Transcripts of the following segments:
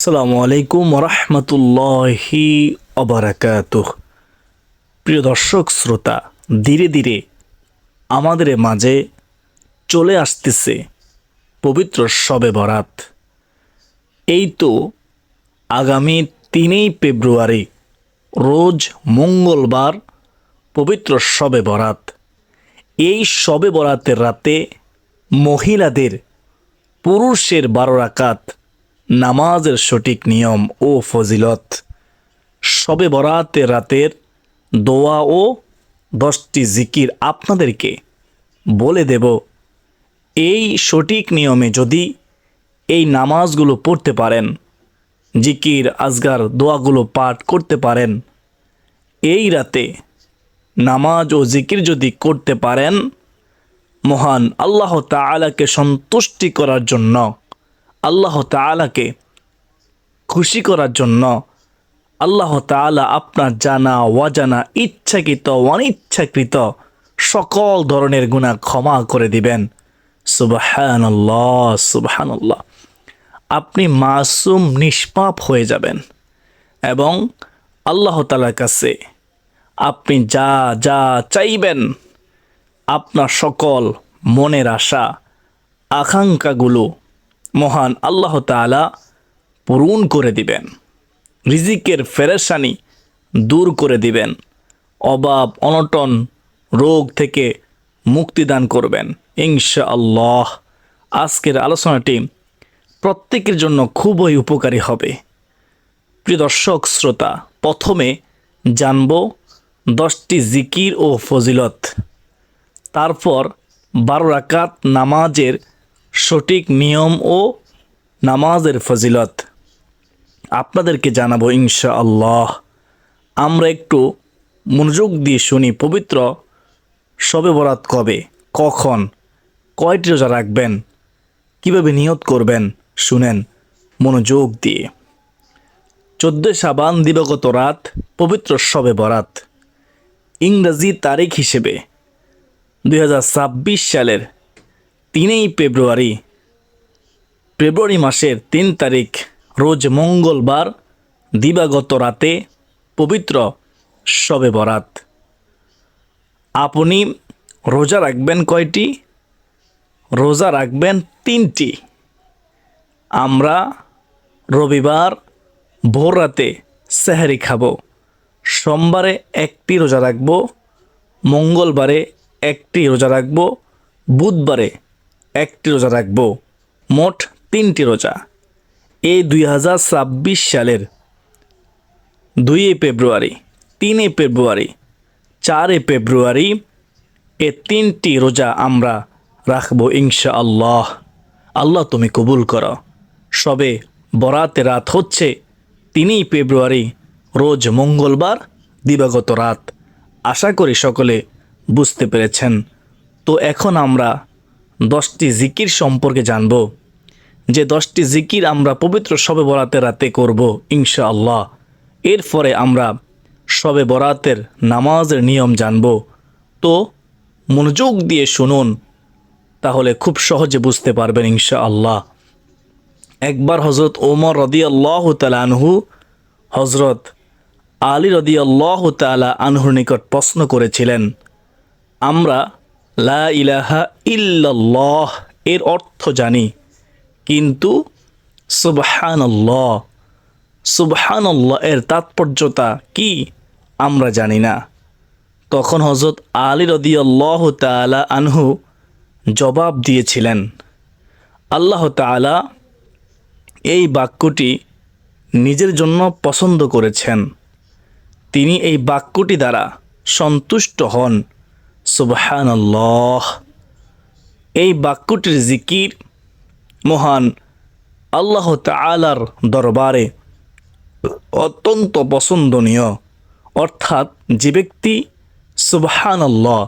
আসসালামু আলাইকুম রহমতুল্লাহি অবরাকাতুহ। প্রিয় দর্শক শ্রোতা, ধীরে ধীরে আমাদের মাঝে চলে আসতেছে পবিত্র শবে বরাত। এই তো আগামী 3 ফেব্রুয়ারি রোজ মঙ্গলবার পবিত্র শবে বরাত। এই শবে বরাতের রাতে মহিলাদের পুরুষের 12 রাকাত নামাজের সঠিক নিয়ম ও ফজিলত, শবে বরাতের রাতের দোয়া ও 10টি জিকির আপনাদেরকে বলে দেব। এই সঠিক নিয়মে যদি এই নামাজগুলো পড়তে পারেন, জিকির আজগার দোয়াগুলো পাঠ করতে পারেন, এই রাতে নামাজ ও জিকির যদি করতে পারেন, মহান আল্লাহ তাআলাকে সন্তুষ্টি করার জন্য, আল্লাহ তাআলাকে খুশি করার জন্য আল্লাহ তাআলা আপনার জানা অজানা ইচ্ছাকৃত অনিচ্ছাকৃত সকল ধরনের গুনাহ ক্ষমা করে দিবেন। সুবহানাল্লাহ সুবহানাল্লাহ। আপনি মাসুম নিষ্পাপ হয়ে যাবেন এবং আল্লাহ তাআলার কাছে আপনি যা যা চাইবেন, আপনার সকল মনের আশা আকাঙ্ক্ষাগুলো মহান আল্লাহ তাআলা পূরণ করে দিবেন। রিজিকের পেরেশানি দূর করে দিবেন। অভাব অনটন রোগ থেকে মুক্তিদান করবেন ইনশাআল্লাহ। আজকের আলোচনাটি প্রত্যেকের জন্য খুবই উপকারী হবে। প্রিয় দর্শক শ্রোতা, প্রথমে জানব 10টি জিকির ও ফজিলত, তারপর 12 রাকাত নামাজের সঠিক নিয়ম ও নামাজের ফজিলত আপনাদেরকে জানাবো ইনশাআল্লাহ। আমরা একটু মনোযোগ দিয়ে শুনি পবিত্র শবে বরাত কবে, কখন, কয়টি রোজা রাখবেন, কিভাবে নিয়ত করবেন, শুনেন মনোযোগ দিয়ে। 14 শাবান দিবাগত রাত পবিত্র শবে বরাত। ইংরেজি তারিখ হিসেবে 2026 সালের 3 ফেব্রুয়ারি, ফেব্রুয়ারি মাসের 3 তারিখ রোজ মঙ্গলবার দিবাগত রাতে পবিত্র শবে বরাত। আপনি রোজা রাখবেন কয়টি? রোজা রাখবেন 3টি। আমরা রবিবার ভোর রাতে সেহরি খাব, সোমবারে 1টি রোজা রাখব, মঙ্গলবারে 1টি রোজা রাখব, বুধবারে 1টি রোজা রাখব, মোট 3টি রোজা। এই 2026 সালের 2 ফেব্রুয়ারি, 3 ফেব্রুয়ারি, 4 ফেব্রুয়ারি এই 3টি রোজা আমরা রাখবো ইনশাআল্লাহ। আল্লাহ তুমি কবুল করো। শবে বরাতের রাত হচ্ছে 3 ফেব্রুয়ারি রোজ মঙ্গলবার দিবাগত রাত। আশা করি সকলে বুঝতে পেরেছেন। তো এখন আমরা 10টি জিকির সম্পর্কে জানব, যে 10টি জিকির আমরা পবিত্র শবে বরাতের রাতে করব ইনশাআল্লাহ। এরপরে আমরা শবে বরাতের নামাজের নিয়ম জানব। তো মনোযোগ দিয়ে শুনুন, তাহলে খুব সহজে বুঝতে পারবেন ইনশাআল্লাহ। একবার হযরত ওমর রাদিয়াল্লাহু তাআলা আনহু হযরত আলী রাদিয়াল্লাহু তাআলা আনহুর নিকট প্রশ্ন করেছিলেন, আমরা লা ইলাহা ইল্লাল্লাহ এর অর্থ জানি, কিন্তু সুবহানাল্লাহ, সুবহানাল্লাহ এর তাৎপর্যতা কি আমরা জানি না। তখন হযরত আলী রাদিয়াল্লাহু তাআলা আনহু জবাব দিয়েছিলেন, আল্লাহ তাআলা এই বাক্যটি নিজের জন্য পছন্দ করেছেন, তিনি এই বাক্যটি দ্বারা সন্তুষ্ট হন। সুবহানাল্লাহ। এই বাক্যটির জিকির মহান আল্লাহ তাআলার দরবারে অত্যন্ত পছন্দনীয়। অর্থাৎ যে ব্যক্তি সুবহানাল্লাহ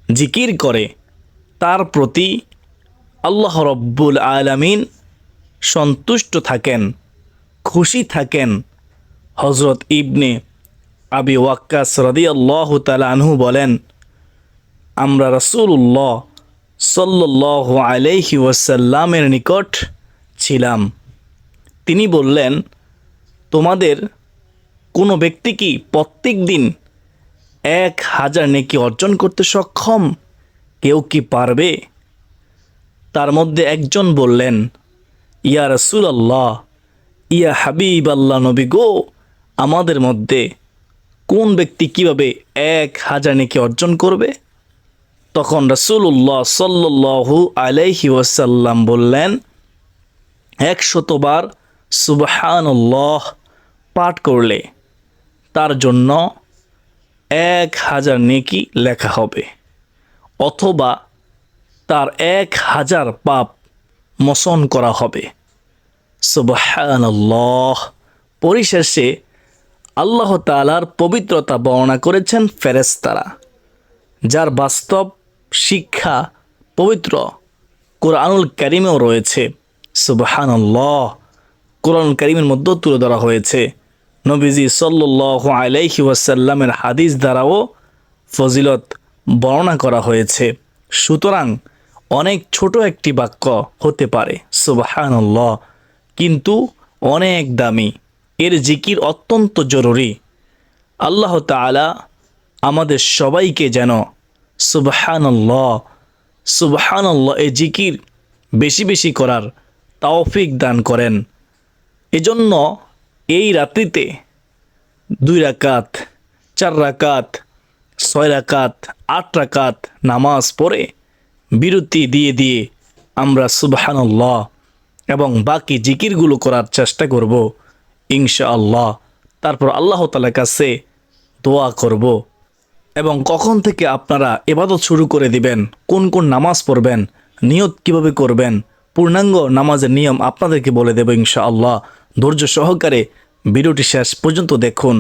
জিকির করে তার প্রতি আল্লাহ রব্বুল আলামিন সন্তুষ্ট থাকেন, খুশি থাকেন। হযরত ইবনে আবি ওয়াক্কাস রাদিয়াল্লাহু তাআলা আনহু বলেন, আমরা রাসূলুল্লাহ সাল্লাল্লাহু আলাইহি ওয়াসাল্লামের নিকট ছিলাম। তিনি বললেন, তোমাদের কোনো ব্যক্তি কি প্রত্যেক দিন 1000 নেকি অর্জন করতে সক্ষম? কেউ কি পারবে? তার মধ্যে একজন বললেন, ইয়া রাসূলুল্লাহ, ইয়া হাবিব আল্লাহ, নবী গো, আমাদের মধ্যে কোন ব্যক্তি কিভাবে 1000 নেকি অর্জন করবে? তখন রাসূলুল্লাহ সাল্লাল্লাহু আলাইহি ওয়াসাল্লাম বললেন, 100 বার সুবহানাল্লাহ পাঠ করলে তার জন্য 1000 নেকি লেখা হবে, অথবা তার 1000 পাপ মোচন করা হবে। সুবহানাল্লাহ। পরিশেষে আল্লাহ তাআলার পবিত্রতা বর্ণনা করেছেন ফেরেশতারা, যার বাস্তব শিক্ষা পবিত্র কোরআনুল কারীমেও রয়েছে। সুবহানাল্লাহ। কোরআনুল কারীমের মধ্যেও তুলে ধরা হয়েছে। নবীজি সাল্লাল্লাহু আলাইহি ওয়াসাল্লামের হাদিস দ্বারাও ফজিলত বর্ণনা করা হয়েছে। সুতরাং অনেক ছোট একটি বাক্য হতে পারে সুবহানাল্লাহ, কিন্তু অনেক দামি। এর জিকির অত্যন্ত জরুরি। আল্লাহ তাআলা আমাদের সবাইকে যেন সুবহানাল্লাহ সুবহানাল্লাহ এই জিকির বেশি বেশি করার তৌফিক দান করেন। এজন্য এই রাত্রিতে 2 রাকাত, 4 রাকাত, 6 রাকাত, 8 রাকাত নামাজ পড়ে বিরতি দিয়ে দিয়ে আমরা সুবহানাল্লাহ এবং বাকি জিকিরগুলো করার চেষ্টা করব ইনশাআল্লাহ। তারপর আল্লাহ তাআলার কাছে দোয়া করব। এবং কখন থেকে আপনারা ইবাদত শুরু করে দিবেন, কোন কোন নামাজ পড়বেন, নিয়ত কিভাবে করবেন, পূর্ণাঙ্গ নামাজের নিয়ম আপনাদেরকে বলে দেব ইনশাআল্লাহ। ধৈর্য সহকারে ভিডিওটি শেষ পর্যন্ত দেখুন।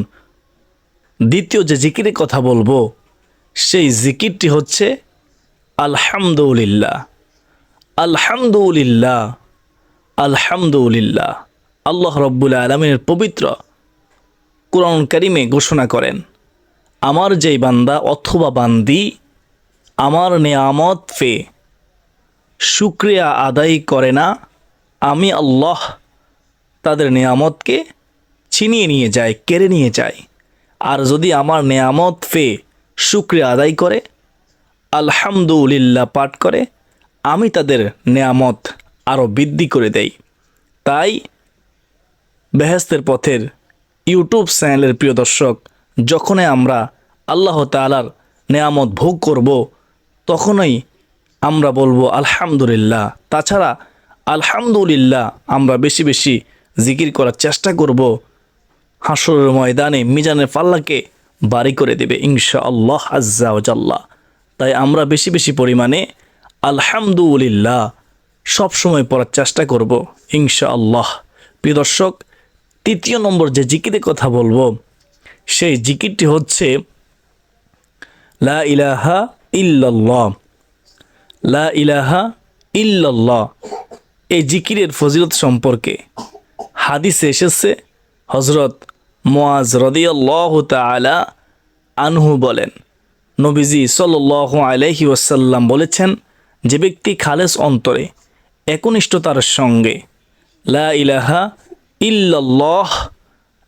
দ্বিতীয় যে জিকিরের কথা বলবো, সেই জিকিরটি হচ্ছে আলহামদুলিল্লাহ। আলহামদুলিল্লাহ, আলহামদুলিল্লাহ। আল্লাহ রাব্বুল আলামিনের পবিত্র কোরআন কারীমে ঘোষণা করেন, আমার যেই বান্দা অথবা বান্দি আমার নেয়ামত পেয়ে শুকরিয়া আদায় করে না, আমি আল্লাহ তাদের নেয়ামতকে ছিনিয়ে নিয়ে যায়, কেড়ে নিয়ে যায়। আর যদি আমার নেয়ামত পেয়ে শুকরিয়া আদায় করে, আলহামদুলিল্লাহ পাঠ করে, আমি তাদের নেয়ামত আরও বৃদ্ধি করে দেই। তাই বেহেশতের পথের ইউটিউব চ্যানেলের প্রিয় দর্শক, যখনই আমরা আল্লাহ তাআলার নেয়ামত ভোগ করব, তখনই আমরা বলবো আলহামদুলিল্লাহ। তাছাড়া আলহামদুলিল্লাহ আমরা বেশি বেশি জিকির করার চেষ্টা করব। হাসরের ময়দানে মিজানের পাল্লাকে ভারী করে দেবে ইনশাআল্লাহ আজ্জা ওয়া জাল্লা। তাই আমরা বেশি বেশি পরিমাণে আলহামদুলিল্লাহ সবসময় পড়ার চেষ্টা করব ইনশাআল্লাহ। প্রিয় দর্শক, তৃতীয় নম্বর যে জিকিরের কথা বলবো, সেই জিকিরটি হচ্ছে লা ইলাহা ইল্লাল্লাহ। লা ইলাহা ইল্লাল্লাহ। এই জিকিরের ফজিলত সম্পর্কে হাদিসে এসেছে, হযরত মুআজ রাদিয়াল্লাহু তাআলা আনহু বলেন, নবীজি সাল্লাল্লাহু আলাইহি ওয়াসাল্লাম বলেছেন, যে ব্যক্তি খালেস অন্তরে একনিষ্ঠতার সঙ্গে লা ইলাহা ইল্লাল্লাহ,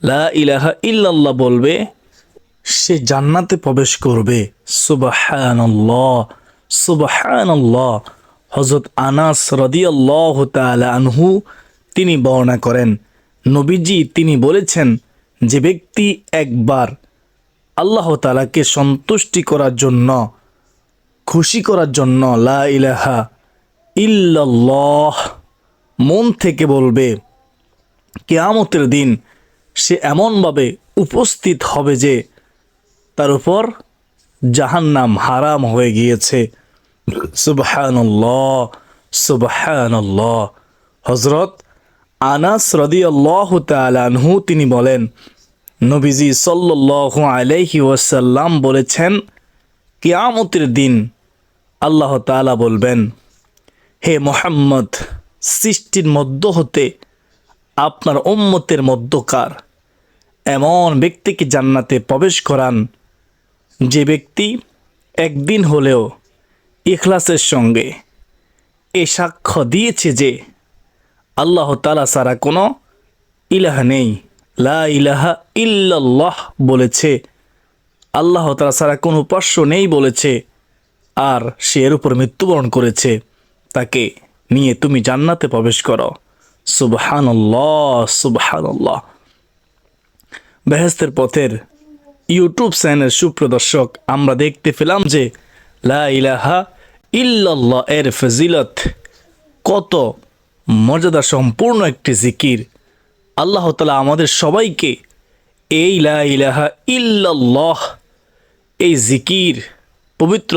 লা ইলাহা ইল্লাল্লাহ বলবে, সে জান্নাতে প্রবেশ করবে। সুবহানাল্লাহ সুবহানাল্লাহ। হযরত আনাস রাদিয়াল্লাহু তাআলা আনহু তিনি বর্ণনা করেন, নবীজি তিনি বলেছেন, যে ব্যক্তি একবার আল্লাহ তাআলাকে সন্তুষ্টি করার জন্য, খুশি করার জন্য লা ইলাহা ইল্লাল্লাহ মন থেকে বলবে, কিয়ামতের দিন সে এমনভাবে উপস্থিত হবে যে তার উপর জাহান্নাম হারাম হয়ে গিয়েছে। সুবহানাল্লাহ সুবহানাল্লাহ। হযরত আনাস রাদিয়াল্লাহু তাআলা আনহু তিনি বলেন, নবীজি সাল্লাল্লাহু আলাইহি ওয়াসাল্লাম বলেছেন, কিয়ামতের দিন আল্লাহ তাআলা বলবেন, হে মুহাম্মদ, সৃষ্টির মধ্য হতে আপনার উম্মতের মধ্যকার এমন ব্যক্তিকে জান্নাতে প্রবেশ করান, যে ব্যক্তি একদিন হলেও ইখলাসের সঙ্গে এ সাক্ষ্য দিয়েছে যে আল্লাহ তাআলা ছাড়া কোনো ইলাহ নেই, লা ইলাহা ইল্লাল্লাহ বলেছে, আল্লাহ তাআলা ছাড়া কোনো উপাস্য নেই বলেছে, আর সে এর উপর মৃত্যুবরণ করেছে, তাকে নিয়ে তুমি জান্নাতে প্রবেশ করো। সুবহানাল্লাহ, সুবহানাল্লাহ। বেহেশতের পথের ইউটিউব চ্যানেল সুপ্রদর্শক, আমরা দেখতে পেলাম যে লা ইলাহা ইল্লাল্লাহ এর ফজিলত কত মর্যাদা সম্পূর্ণ একটি জিকির। আল্লাহ তাআলা আমাদের সবাইকে এই লা ইলাহা ইল্লাল্লাহ এই জিকির পবিত্র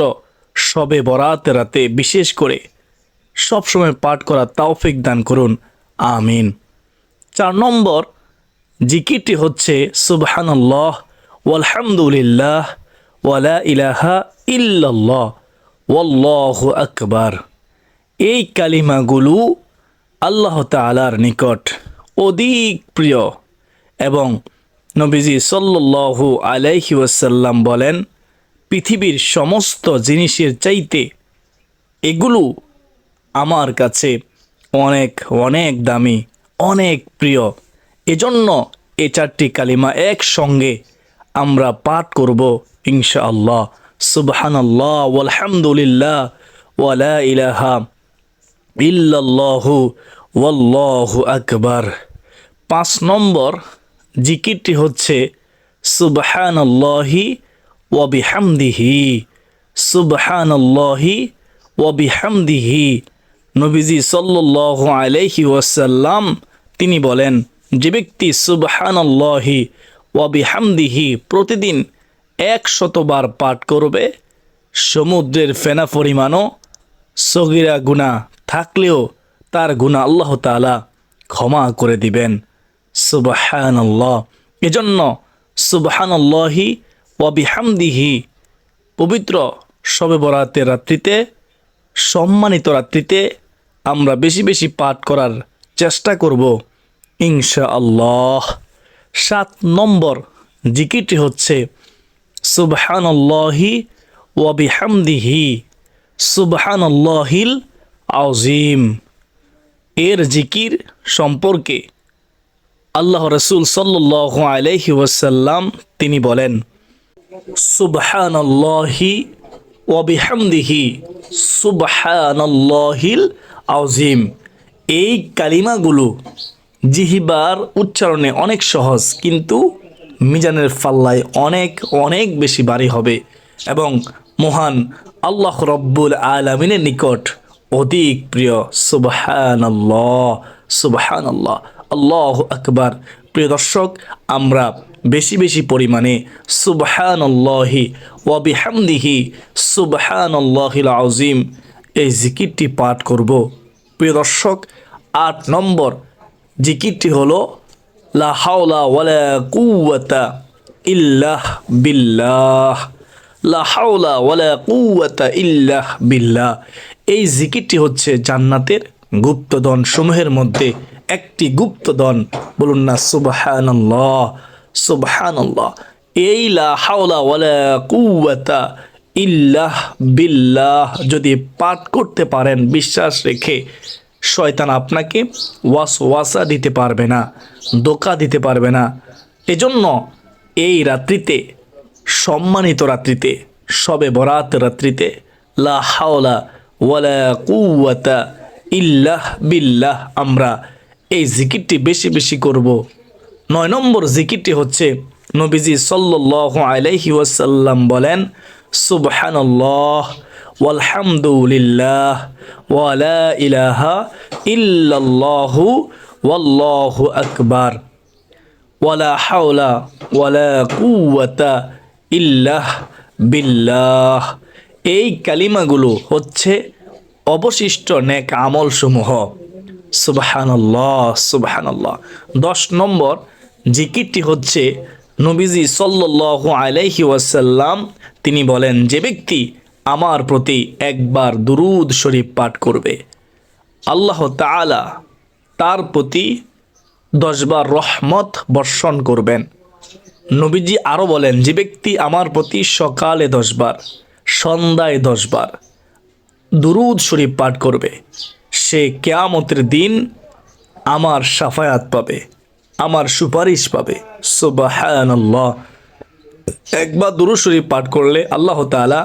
শবে বরাত রাতে বিশেষ করে সবসময় পাঠ করার তৌফিক দান করুন, আমিন। 4 নম্বর জিকিরটি হচ্ছে সুবহানাল্লাহ ওয়ালহামদুলিল্লাহ ওয়ালা ইলাহা ইল্লাল্লাহ ওয়াল্লাহু আকবার। এই কালিমাগুলো আল্লাহ তাআলার নিকট অধিক প্রিয় এবং নবীজি সাল্লাল্লাহু আলাইহি ওয়াসাল্লাম বলেন, পৃথিবীর সমস্ত জিনিসের চাইতে এগুলো আমার কাছে অনেক অনেক দামি, অনেক প্রিয়। এজন্য এই 4টি কালিমা একসঙ্গে আমরা পাঠ করব ইনশাআল্লাহ। সুবহানাল্লাহ ওয়ালহামদুলিল্লাহ ওয়ালা ইলাহা ইল্লাল্লাহু ওয়াল্লাহু আকবার। 5 নম্বর জিকিরটি হচ্ছে সুবহানাল্লাহি ওয়া বিহামদিহি। সুবহানাল্লাহি ওয়া বিহামদিহি। নবীজি সাল্লাল্লাহু আলাইহি ওয়াসাল্লাম তিনি বলেন, যে ব্যক্তি সুবহানাল্লাহি ওয়া বিহামদিহি প্রতিদিন 100 বার পাঠ করবে, সমুদ্রের ফেনা পরিমাণও সগীরা গুনাহ থাকলেও তার গুনাহ আল্লাহ তাআলা ক্ষমা করে দিবেন। সুবহানাল্লাহ। এজন্য সুবহানাল্লাহি ওয়া বিহামদিহি পবিত্র শবে বরাতের রাত্রিতে, সম্মানিত রাত্রিতে আমরা বেশি বেশি পাঠ করার চেষ্টা করব ইনশাআল্লাহ। 7 নম্বর জিকিরটি হচ্ছে সুবহানাল্লাহি ওয়া বিহামদিহি সুবহানাল্লাহিল আযীম। এর জিকির সম্পর্কে আল্লাহ রাসূল সাল্লাল্লাহু আলাইহি ওয়াসাল্লাম তিনি বলেন, সুবহানাল্লাহি ওয়া বিহামদিহি সুবহানাল্লাহিল আযীম। এই কালিমাগুলো জিহ্বার উচ্চারণে অনেক সহজ, কিন্তু মিজানের পাল্লায় অনেক অনেক বেশি ভারী হবে এবং মহান আল্লাহ রব্বুল আলামিনের নিকট অধিক প্রিয়। সুবহানাল্লাহ, সুবহানাল্লাহ, আল্লাহু আকবার। প্রিয় দর্শক, আমরা বেশি বেশি পরিমাণে সুবহানাল্লাহি ওয়া বিহামদিহি সুবহানাল্লাহিল আযীম এই জিকিরটি পাঠ করব। প্রিয় দর্শক, 8 নম্বর জিকিরটি হলো লা হাওলা ওয়ালা কুওয়াতা ইল্লা বিল্লাহ। লা হাওলা ওয়ালা কুওয়াতা ইল্লা বিল্লাহ। এই জিকিরটি হচ্ছে জান্নাতের গুপ্তধন সমূহের মধ্যে একটি গুপ্তধন। বলুন না সুবহানাল্লাহ, সুবহানাল্লাহ। এই লা হাওলা ওয়ালা কুওয়াতা ইল্লা বিল্লাহ যদি পাঠ করতে পারেন বিশ্বাস রেখে, শয়তান আপনাকে ওয়াসওয়াসা দিতে পারবে না, ধোঁকা দিতে পারবে না। এজন্য এই রাত্রিতে, সম্মানিত রাত্রিতে, শবে বরাত রাত্রিতে লা হাওলা ওয়ালা কুওয়াতা ইল্লা বিল্লাহ আমরা এই জিকিরটি বেশি বেশি করব। 9 নম্বর জিকিরটি হচ্ছে নবীজি সাল্লাল্লাহু আলাইহি ওয়াসাল্লাম বলেন, সুবহানাল্লাহ ওয়ালহামদুলিল্লাহ ওয়ালা ইলাহা ইল্লাল্লাহু ওয়াল্লাহু আকবার ওয়ালা হাওলা ওয়ালা কুওয়াতা ইল্লা বিল্লাহ। এই কালিমাগুলো হচ্ছে অবশিষ্ট নেক আমল সমূহ। সুবহানাল্লাহ, সুবহানাল্লাহ। 10 নম্বর জিকিরটি হচ্ছে নবীজি সাল্লাল্লাহু আলাইহি ওয়াসাল্লাম তিনি বলেন, যে ব্যক্তি আমার প্রতি একবার দুরূদ শরীফ পাঠ করবে, আল্লাহ তাআলা তার প্রতি 10 বার রহমত বর্ষণ করবেন। নবীজি আরও বলেন, যে ব্যক্তি আমার প্রতি সকালে 10 বার, সন্ধ্যায় 10 বার দুরূদ শরীফ পাঠ করবে, সে কিয়ামতের দিন আমার শাফায়াত পাবে। আমার সুপারিশ পাবে। সুবহানাল্লাহ। একবার দুরূদ শরীফ পাঠ করলে আল্লাহ তাআলা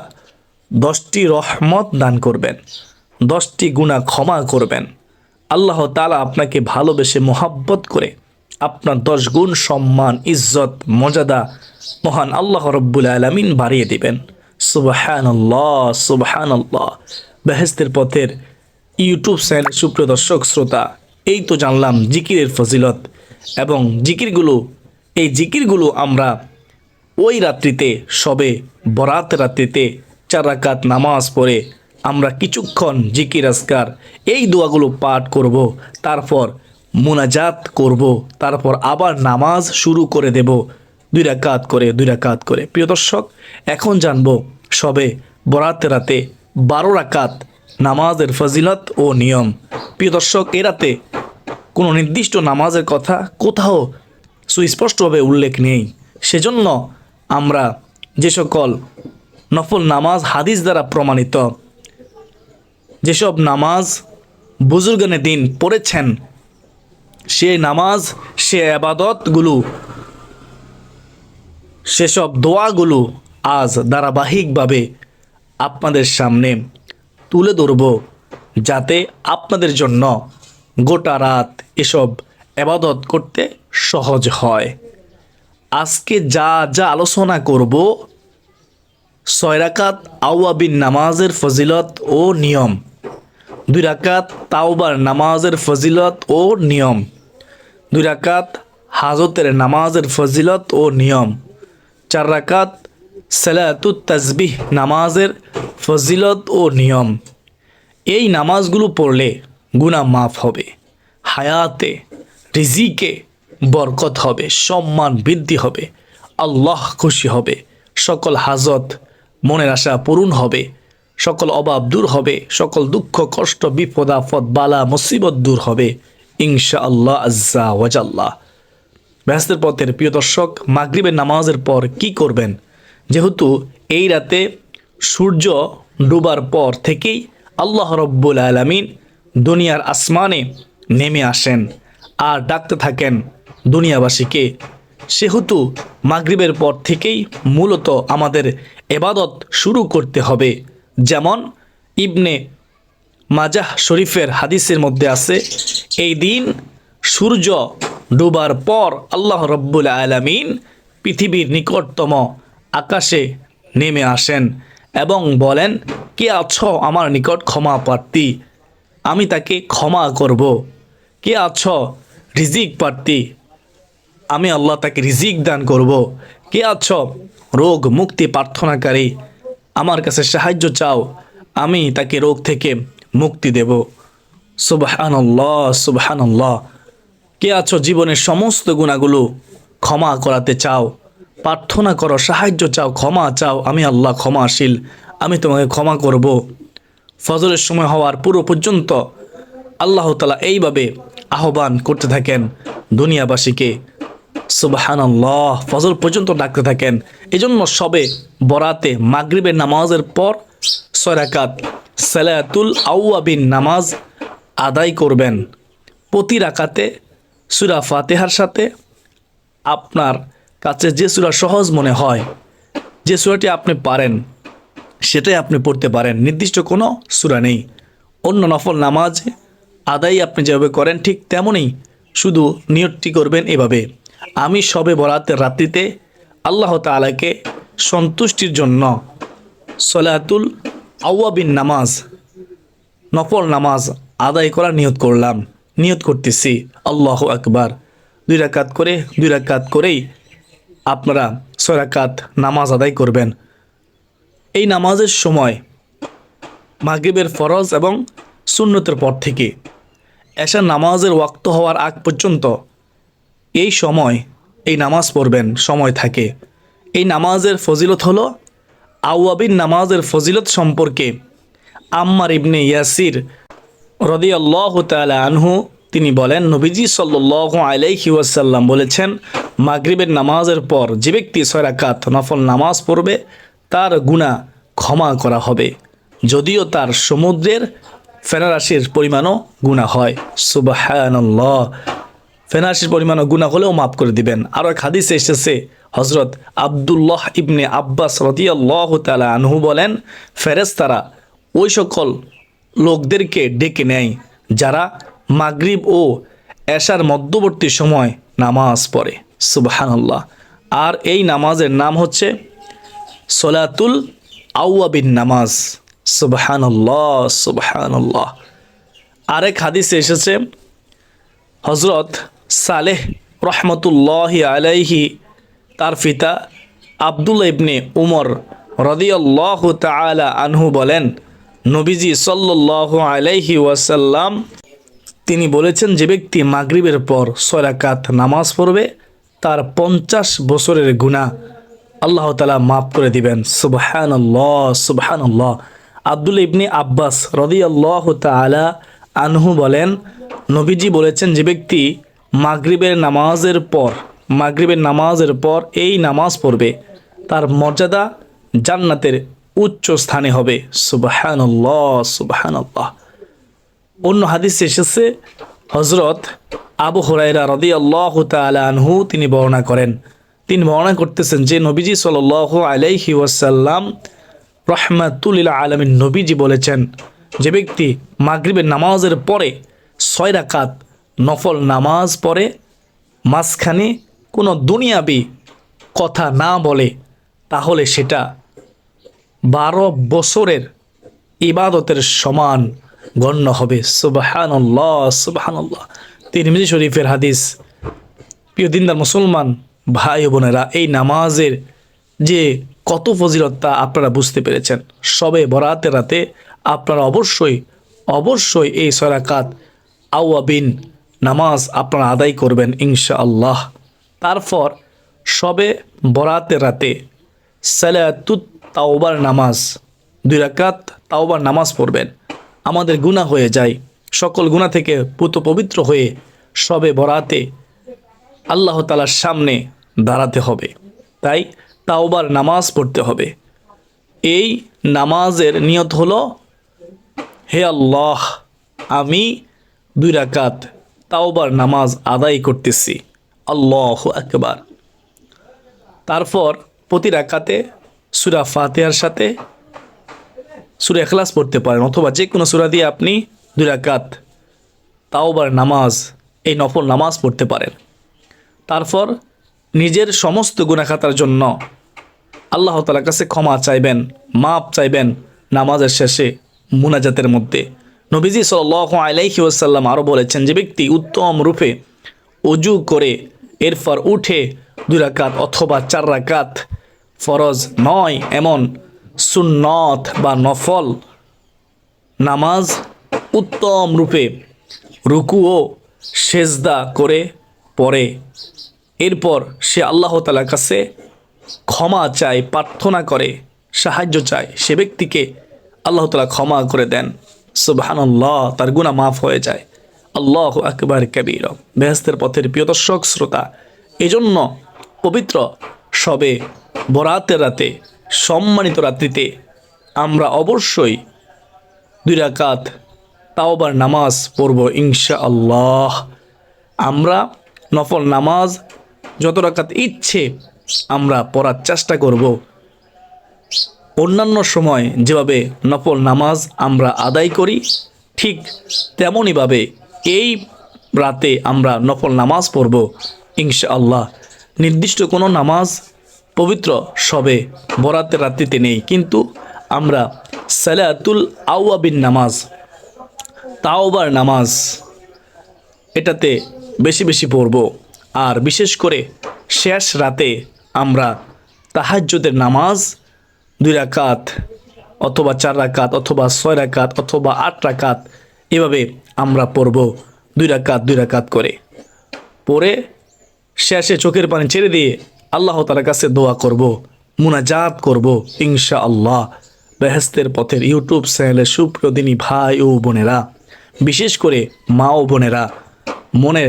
10টি রহমত দান করবেন, 10টি গুনাহ ক্ষমা করবেন। আল্লাহ তাআলা আপনাকে ভালোবেসে মোহাব্বত করে আপনার 10 গুণ সম্মান, ইজ্জত, মর্যাদা মহান আল্লাহ রব্বুল আলামিন বাড়িয়ে দিবেন। সুবহানাল্লাহ, সুবহানাল্লাহ। বেহেশতের পথের ইউটিউব চ্যানেল সুপ্রিয় দর্শক শ্রোতা, এই তো জানলাম জিকিরের ফজিলত এবং এই জিকিরগুলো আমরা ওই রাত্রিতে, সবে বরাত রাত্রিতে 4 রাকাত নামাজ পড়ে আমরা কিছুক্ষণ জিকির আজকার এই দোয়াগুলো পাঠ করব, তারপর মুনাজাত করব, তারপর আবার নামাজ শুরু করে দেব 2 রাকাত করে 2 রাকাত করে। প্রিয় দর্শক, এখন জানবো সবে বরাত রাতে 12 রাকাত নামাজের ফজিলত ও নিয়ম। প্রিয় দর্শক, এ রাতে কোনো নির্দিষ্ট নামাজের কথা কোথাও সুস্পষ্টভাবে উল্লেখ নেই। সেজন্য আমরা যে সকল নফল নামাজ হাদিস দ্বারা প্রমাণিত, যেসব নামাজ বুজুর্গানে দিন পড়েছেন, সে নামাজ, সে আবাদতগুলো, সেসব দোয়াগুলো আজ ধারাবাহিকভাবে আপনাদের সামনে তুলে ধরব, যাতে আপনাদের জন্য গোটা রাত এসব আবাদত করতে সহজ হয়। আজকে যা যা আলোচনা করব, 6 রাকাত আওয়াবিন নামাজের ফজিলত ও নিয়ম, 2 রাকাত তাওবার নামাজের ফজিলত ও নিয়ম, 2 রাকাত হাজতের নামাজের ফজিলত ও নিয়ম, 4 রাকাত সালাতুত তাসবিহ নামাজের ফজিলত ও নিয়ম। এই নামাজগুলো পড়লে গুনাহ মাফ হবে, হায়াতে রিজিকে বরকত হবে, সম্মান বৃদ্ধি হবে, আল্লাহ খুশি হবে, সকল হাজত মনের আশা পূরণ হবে, সকল অভাব দূর হবে, সকল দুঃখ কষ্ট বিপদ আপদ বালা মুসিবত দূর হবে ইনশাআল্লাহ আজ্জা ওয়াজাল্লাহ। বেহেশতের পথের প্রিয় দর্শক, মাগরিবের নামাজের পর কি করবেন? যেহেতু এই রাতে সূর্য ডুবার পর থেকেই আল্লাহ রব্বুল আলামিন দুনিয়ার আসমানে নেমে আসেন আর ডাকতে থাকেন দুনিয়াবাসীকে, সেহেতু মাগরিবের পর থেকেই মূলত আমাদের ইবাদত শুরু করতে হবে। যেমন ইবনে মাজাহ শরীফের হাদিসের মধ্যে আছে, এই দিন সূর্য ডুবার পর আল্লাহ রব্বুল আলামিন পৃথিবীর নিকটতম আকাশে নেমে আসেন এবং বলেন, কে আছো আমার নিকট ক্ষমা প্রার্থী, আমি তাকে ক্ষমা করব। কে আছো রিজিক প্রার্থী, আমি আল্লাহ তাকে রিজিক দান করব। কে আছো রোগ মুক্তি প্রার্থনাকারী, আমার কাছে সাহায্য চাও, আমি তাকে রোগ থেকে মুক্তি দেব। সুবহানাল্লাহ, সুবহানাল্লাহ। কে আছো জীবনের সমস্ত গুনাহগুলো ক্ষমা করাতে চাও, প্রার্থনা করো, সাহায্য চাও, ক্ষমা চাও, আমি আল্লাহ ক্ষমাশীল, আমি তোমাকে ক্ষমা করব। ফজরের সময় হওয়ার পুরো পর্যন্ত আল্লাহ তাআলা এইভাবে আহ্বান করতে থাকেন দুনিয়াবাসীকে। সুবহানাল্লাহ, ফজর পর্যন্ত ডাকতে থাকেন। এজন্য সবে বরাতে মাগরিবের নামাজের পর 6 রাকাত সালাতুল আওয়াবিন নামাজ আদায় করবেন। প্রতি রাকাতে সূরা ফাতিহার সাথে আপনার কাছে যে সূরা সহজ মনে হয়, যে সূরাটি আপনি পারেন, সেটাই আপনি পড়তে পারেন। নির্দিষ্ট কোনো সূরা নেই। অন্য নফল নামাজ আদায় আপনি যেভাবে করেন ঠিক তেমনই, শুধু নিয়তটি করবেন এভাবে, আমি সবে বরাতের রাত্রিতে আল্লাহ তাআলাকে সন্তুষ্টির জন্য সলাতুল আওয়াবিন নামাজ, নফল নামাজ আদায় করার নিয়ত করলাম, নিয়ত করতেছি। আল্লাহু আকবার। 2 রাকাত করে 2 রাকাত করেই আপনারা 6 রাকাত নামাজ আদায় করবেন। এই নামাজের সময় মাগরিবের ফরজ এবং সুন্নতের পর থেকে এশার নামাজের ওয়াক্ত হওয়ার আগ পর্যন্ত এই সময় এই নামাজ পড়বেন, সময় থাকে। এই নামাজের ফজিলত হলো, আওয়াবিন নামাজের ফজিলত সম্পর্কে আম্মার ইবনে ইয়াসির রাদিয়াল্লাহু তাআলা আনহু তিনি বলেন, নবীজি সাল্লাল্লাহু আলাইহি ওয়াসাল্লাম বলেছেন, মাগরিবের নামাজের পর যে ব্যক্তি 6 রাকাত নফল নামাজ পড়বে তার গুনাহ ক্ষমা করা হবে, যদিও তার সমুদ্রের ফেনারাশির পরিমাণও গুনাহ হয়। সুবহানাল্লাহ। ফেনাশির পরিমাণ গুনাহ হলেও মাফ করে দিবেন। আরও এক হাদিসে এসেছে, হজরত আব্দুল্লাহ ইবনে আব্বাস রাদিয়াল্লাহু তাআলা আনহু বলেন, ফেরেশতারা ওই সকল লোকদেরকে ডেকে নেয় যারা মাগরিব ও এশার মধ্যবর্তী সময় নামাজ পড়ে। সুবহানাল্লাহ। আর এই নামাজের নাম হচ্ছে সলাতুল আওয়াবিন নামাজ। সুবহানাল্লাহ, সুবহানাল্লাহ। আরেক হাদিসে এসেছে, হজরত সালেহ রহমতুল্লাহি আলাইহি তার পিতা আব্দুল্লাহ ইবনে উমর রাদিয়াল্লাহু তাআলা আনহু বলেন, নবীজি সাল্লাল্লাহু আলাইহি ওয়াসাল্লাম তিনি বলেছেন, যে ব্যক্তি মাগরিবের পর 6 রাকাত নামাজ পড়বে তার 50 বছরের গুনাহ আল্লাহ তাআলা মাফ করে দিবেন। সুবহানাল্লাহ, সুবহানাল্লাহ। আব্দুল্লাহ ইবনে আব্বাস রাদিয়াল্লাহু তাআলা আনহু বলেন, নবীজি বলেছেন, যে ব্যক্তি মাগরিবের নামাজের পর এই নামাজ পড়বে তার মর্যাদা জান্নাতের উচ্চ স্থানে হবে। সুবহানাল্লাহ, সুবহানাল্লাহ। অন্য হাদিসে এসেছে, হজরত আবু হুরায়রা রাদিয়াল্লাহু তাআলা আনহু তিনি বর্ণনা করতেছেন যে নবীজি সাল্লাল্লাহু আলাইহি ওয়াসাল্লাম রাহমাতুল লিল আলামিন নবীজি বলেছেন, যে ব্যক্তি মাগরিবের নামাজের পরে 6 রাকাত নফল নামাজ পড়ে মাঝখানে কোনো দুনিয়াবি কথা না বলে তাহলে সেটা 12 বছরের ইবাদতের সমান গণ্য হবে। সুবহানাল্লাহ, সুবহানাল্লাহ। তিরমিজি শরীফের হাদিস। প্রিয় দিনদার মুসলমান ভাই ও বোনেরা, এই নামাজের যে কত ফজিলত তা আপনারা বুঝতে পেরেছেন। সবে বরাতের রাতে আপনারা অবশ্যই এই 6 রাকাত আওয়াবিন নামাজ আপনারা আদায় করবেন ইনশাআল্লাহ। তারপর সবে বরাতের রাতে সালাতুত তাওবার নামাজ 2 রাকাত তাওবার নামাজ পড়বেন। আমাদের গুনাহ হয়ে যায়, সকল গুনাহ থেকে পবিত্র হয়ে সবে বরাতে আল্লাহ তাআলার সামনে দাঁড়াতে হবে, তাই তাওবার নামাজ পড়তে হবে। এই নামাজের নিয়ত হলো, হে আল্লাহ, আমি 2 রাকাত তাওবার নামাজ আদায় করতেছি, আল্লাহু আকবার। তারপর প্রতি রাকাতে সূরা ফাতিহার সাথে সূরা ইখলাস পড়তে পারেন, অথবা যে কোনো সূরা দিয়ে আপনি 2 রাকাত তাওবার নামাজ এই নফল নামাজ পড়তে পারেন। তারপর নিজের সমস্ত গুনাহ খাতার জন্য আল্লাহ তাআলার কাছে ক্ষমা চাইবেন, মাপ চাইবেন নামাজের শেষে মুনাজাতের মধ্যে। নবীজি সাল্লাল্লাহু আলাইহি ওয়াসাল্লাম আরও বলেছেন, যে ব্যক্তি উত্তম রূপে ওযু করে এরপর উঠে 2 রাকাত অথবা 4 রাকাত ফরজ নয় এমন সুন্নত বা নফল নামাজ উত্তম রূপে রুকু ও সেজদা করে পড়ে, এরপর সে আল্লাহ তাআলার কাছে ক্ষমা চায়, প্রার্থনা করে, সাহায্য চায়, সে ব্যক্তিকে আল্লাহ তাআলা ক্ষমা করে দেন। সুবহানাল্লাহ, তার গুনাহ মাফ হয়ে যায়। আল্লাহু আকবার কাবীরা। বেহেশতের পথের প্রিয় দর্শক শ্রোতা, এজন্য পবিত্র সবে বরাতের রাতে, সম্মানিত রাত্রিতে আমরা অবশ্যই 2 রাকাত তাওবার নামাজ পড়ব ইনশাআল্লাহ। আমরা নফল নামাজ যত রাকাত ইচ্ছে আমরা পড়ার চেষ্টা করব। অন্যান্য সময় যেভাবে নফল নামাজ আমরা আদায় করি ঠিক তেমনইভাবে এই রাতে আমরা নফল নামাজ পড়ব ইনশাআল্লাহ। নির্দিষ্ট কোনো নামাজ পবিত্র সবে বরাতের রাত্রিতে নেই, কিন্তু আমরা সালাতুল আওয়াবিন নামাজ, তাওবার নামাজ এটাতে বেশি বেশি পড়ব। আর বিশেষ করে শেষ রাতে আমরা তাহাজ্জুদের নামাজ 2 রাকাত অথবা 4 রাকাত অথবা 6 রাকাত অথবা 8 রাকাত এভাবে আমরা পড়ব 2 রাকাত করে। পরে শেষে চোখের পানি ছেড়ে দিয়ে আল্লাহ তাআলার কাছে দোয়া করব, মুনাজাত করব ইনশাআল্লাহ। বেহেশতের পথের ইউটিউব চ্যানেলে সুপ্রিয় দিনী ভাই ও বোনেরা, বিশেষ করে মা ও বোনেরা, মনে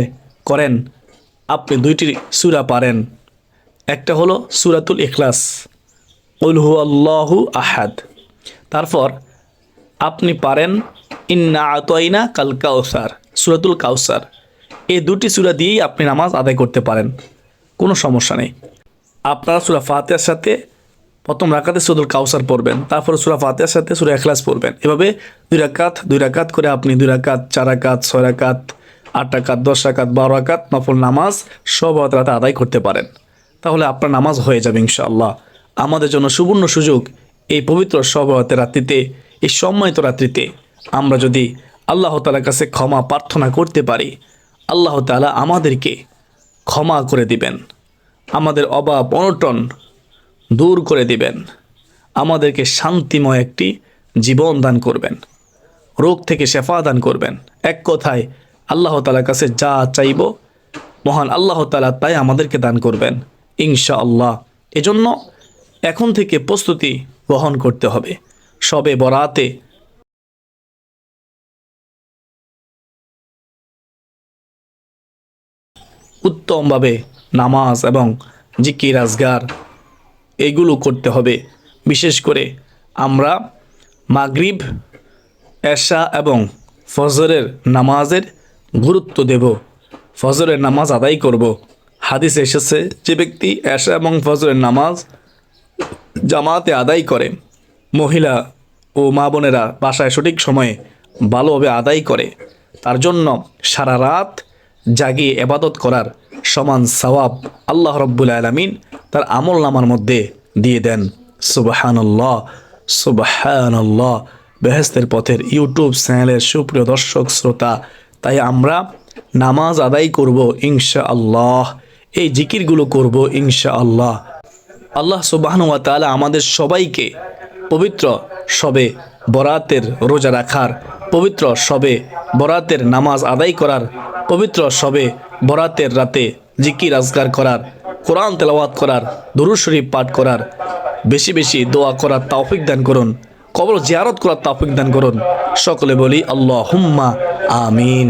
করেন আপনি 2টি সূরা পারেন। একটা হলো সূরাতুল ইখলাস, কুল হুয়াল্লাহু আহাদ। তারপর আপনি পারেন ইন্না আতাইনা কাল কাউসার, সূরাতুল কাউসার। এই দুটি সূরা দিয়েই আপনি নামাজ আদায় করতে পারেন, কোনো সমস্যা নেই। আপনারা সূরা ফাতিহার সাথে প্রথম রাকাতে সূরাতুল কাউসার পড়বেন, তারপর সূরা ফাতিহার সাথে সূরা ইখলাস পড়বেন। এভাবে 2 রাকাত করে আপনি 2 রাকাত, 4 রাকাত, 6 রাকাত, 8 রাকাত, 10 রাকাত, 12 রাকাত নফল নামাজ সব রাতে আদায় করতে পারেন। তাহলে আপনার নামাজ হয়ে যাবে ইনশাআল্লাহ। আমাদের জন্য সুবর্ণ সুযোগ, এই পবিত্র সব রাত্রিতে, এই সম্মানিত রাত্রিতে আমরা যদি আল্লাহ তাআলার কাছে ক্ষমা প্রার্থনা করতে পারি, আল্লাহ তাআলা আমাদেরকে ক্ষমা করে দিবেন, আমাদের অভাব অনটন দূর করে দিবেন, আমাদেরকে শান্তিময় একটি জীবন দান করবেন, রোগ থেকে শেফা দান করবেন। এক কথায় আল্লাহ তাআলার কাছে যা চাইব মহান আল্লাহ তাআলা তাই আমাদেরকে দান করবেন ইনশাআল্লাহ। এজন্য এখন থেকে প্রস্তুতি গ্রহণ করতে হবে। শবে বরাতে উত্তমভাবে নামাজ এবং জিকির আজগার এইগুলো করতে হবে। বিশেষ করে আমরা মাগরিব, এশা এবং ফজরের নামাজের গুরুত্ব দেব, ফজরের নামাজ আদায় করব। হাদিসে এসেছে, যে ব্যক্তি এশা এবং ফজরের নামাজ জামাতে আদায় করে, মহিলা ও মা বোনেরা বাসায় সঠিক সময়ে ভালোভাবে আদায় করে, তার জন্য সারা রাত জাগিয়ে ইবাদত করার সমান সওয়াব আল্লাহ রাব্বুল আলামিন তার আমল নামার মধ্যে দিয়ে দেন। সুবহানাল্লাহ, সুবহানাল্লাহ। বেহেশতের পথের ইউটিউব চ্যানেলের সুপ্রিয় দর্শক শ্রোতা, তাই আমরা নামাজ আদায় করব ইনশাআল্লাহ, এই জিকিরগুলো করব ইনশাআল্লাহ। আল্লাহ সুবহানাহু ওয়া তাআলা আমাদের সবাইকে পবিত্র শবে বরাতের রোজা রাখার, পবিত্র শবে বরাতের নামাজ আদায় করার, পবিত্র শবে বরাতের রাতে জিকির আজগার করার, কোরআন তেলাওয়াত করার, দুরূদ শরীফ পাঠ করার, বেশি বেশি দোয়া করার তৌফিক দান করুন, কবর জিয়ারত করার তৌফিক দান করুন। সকলে বলি আল্লাহুম্মা আমিন।